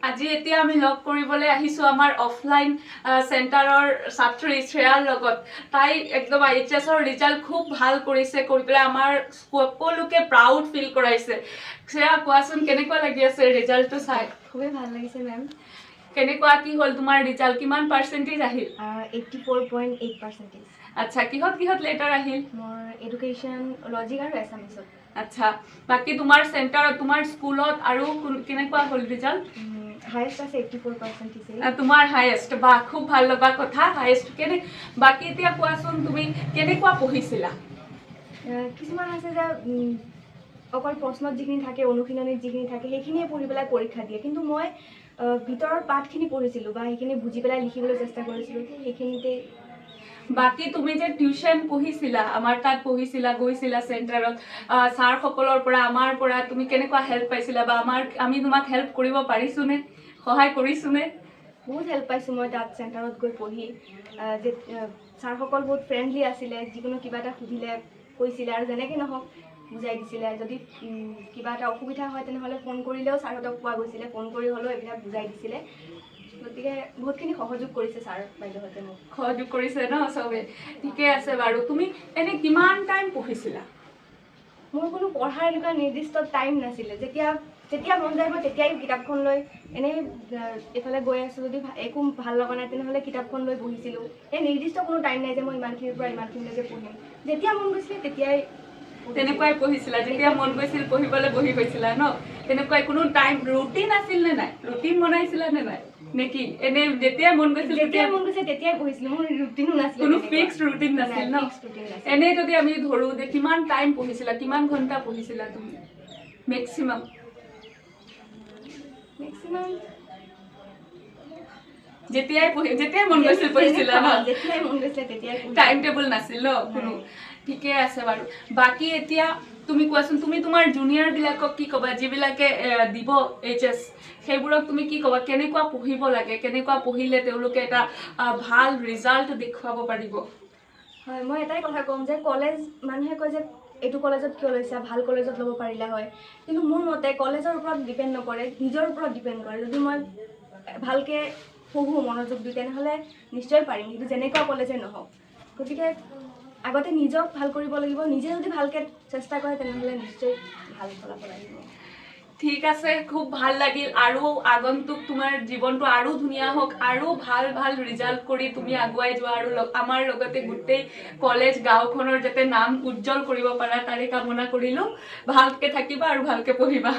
আজি এতিয়া আমি লগ কৰিবলৈ আহিছো আমাৰ অফলাইন চেণ্টাৰৰ ছাত্ৰী শ্ৰেয়াৰ লগত। তাই একদম এইচএছৰ ৰিজাল্ট খুব ভাল কৰিছে, কৰি পেলাই আমাৰ সকলোকে প্ৰাউড ফিল কৰাইছে। শ্ৰেয়া, কোৱাচোন কেনেকুৱা লাগি আছে ৰিজাল্টটো চাই? খুবেই ভাল লাগিছে মেম। কেনেকুৱা কি হ'ল তোমাৰ ৰিজাল্ট? কিমান পাৰ্চেণ্টেজ আহিল? 84.8%। আচ্ছা, কিহত কিহত লেটাৰ আহিল? মোৰ এডুকেশ্যন, লজিক আৰু এছামিছত। আচ্ছা, বাকী তোমাৰ চেণ্টাৰত, তোমাৰ স্কুলত আৰু কেনেকুৱা হ'ল ৰিজাল্ট? হায়েষ্ট আছে 84%। তোমাৰ হায়েষ্ট, বা খুব ভাল লগা কথা। হায়েষ্ট বাকী এতিয়া কোৱাচোন তুমি কেনেকুৱা পঢ়িছিলা? কিছুমান আছে যে অকল প্ৰশ্নত যিখিনি থাকে, অনুশীলনীত যিখিনি থাকে সেইখিনিয়ে পঢ়ি পেলাই পৰীক্ষা দিয়ে, কিন্তু মই ভিতৰৰ পাঠখিনি পঢ়িছিলোঁ বা সেইখিনি বুজি পেলাই লিখিবলৈ চেষ্টা কৰিছিলোঁ, সেইখিনিতে। বাকী তুমি যে টিউশ্যন পঢ়িছিলা, আমাৰ তাত পঢ়িছিলা, গৈছিলা চেণ্টাৰত, ছাৰসকলৰ পৰা, আমাৰ পৰা তুমি কেনেকুৱা হেল্প পাইছিলা বা আমি তোমাক হেল্প কৰিব পাৰিছোনে, সহায় কৰিছোনে? বহুত হেল্প পাইছোঁ মই তাত চেণ্টাৰত গৈ পঢ়ি। যে ছাৰসকল বহুত ফ্ৰেণ্ডলি আছিলে, যিকোনো কিবা এটা সুধিলে কৈছিলে আৰু যেনেকৈ নহওক বুজাই দিছিলে। যদি কিবা এটা অসুবিধা হয় তেনেহ'লে ফোন কৰিলেও ছাৰহঁতক পোৱা গৈছিলে, ফোন কৰি হ'লেও এইবিলাক বুজাই দিছিলে। গতিকে বহুতখিনি সহযোগ কৰিছে ছাৰ বাইদেউহঁতে মোক। সহযোগ কৰিছে ন চবে? ঠিকে আছে বাৰু। তুমি এনেই কিমান টাইম পঢ়িছিলা? মোৰ কোনো পঢ়াৰ এনেকুৱা নিৰ্দিষ্ট টাইম নাছিলে। যেতিয়া মন যায় মই তেতিয়াই কিতাপখন লৈ এনেই এইফালে গৈ আছোঁ, যদি একো ভাল লগা নাই তেনেহ'লে কিতাপখন লৈ পঢ়িছিলোঁ। এই নিৰ্দিষ্ট কোনো টাইম নাই যে মই ইমানখিনিৰ পৰা ইমানখিনিলৈকে পঢ়িম। যেতিয়া মন গৈছিলে তেতিয়াই তেনেকুৱাই পঢ়িছিলা? যেতিয়া মন গৈছিল পঢ়িবলৈ বহি গৈছিলা ন? তেনেকুৱাই কোনো টাইম ৰুটিন আছিল নে নাই? ৰুটিন বনাইছিলা নে নাই? নে কি এনেই যেতিয়াই মন গৈছিল তেতিয়াই পঢ়িছিলোঁ? মোৰ ৰুটিনো নাছিল, কোনো ফিক্স ৰুটিন নাছিল ন? এনেই যদি আমি ধৰোঁ যে কিমান টাইম পঢ়িছিলা, কিমান ঘণ্টা পঢ়িছিলা তুমি মেক্সিমাম? যেতিয়াই মন গৈছিল পঢ়িছিলা ন? যেতিয়াই মন গৈছিলে তেতিয়াই। টাইম টেবুল নাছিল ন কোনো? ঠিকে আছে বাৰু। বাকী এতিয়া তুমি কোৱাচোন, তুমি তোমাৰ জুনিয়ৰবিলাকক কি ক'বা, যিবিলাকে দিব এইচএছ, সেইবোৰক তুমি কি ক'বা? কেনেকুৱা পঢ়িব লাগে, কেনেকুৱা পঢ়িলে তেওঁলোকে এটা ভাল ৰিজাল্ট দেখুৱাব পাৰিব? হয়, মই এটাই কথা ক'ম যে কলেজ, মানুহে কয় যে এইটো কলেজত কিয় লৈছা, ভাল কলেজত ল'ব পাৰিলা হয়, কিন্তু মোৰ মতে কলেজৰ ওপৰত ডিপেণ্ড নকৰে, নিজৰ ওপৰত ডিপেণ্ড কৰে। যদি মই ভালকৈ পঢ়োঁ মনোযোগ দি তেনেহ'লে নিশ্চয় পাৰিম, কিন্তু যেনেকুৱা কলেজে নহওক। গতিকে আগতে নিজক ভাল কৰিব লাগিব। নিজে যদি ভালকৈ চেষ্টা কৰে তেনেহ'লে নিশ্চয় ভাল ফলাফল আহিব। ঠিক আছে, খুব ভাল লাগিল। আৰু আগন্তুক তোমাৰ জীৱনটো আৰু ধুনীয়া হওক, আৰু ভাল ভাল ৰিজাল্ট কৰি তুমি আগুৱাই যোৱা, আৰু আমাৰ লগতে গোটেই কলেজ গাঁওখনৰ যাতে নাম উজ্জ্বল কৰিব পাৰা তাৰে কামনা কৰিলোঁ। ভালকৈ থাকিবা আৰু ভালকৈ পঢ়িবা।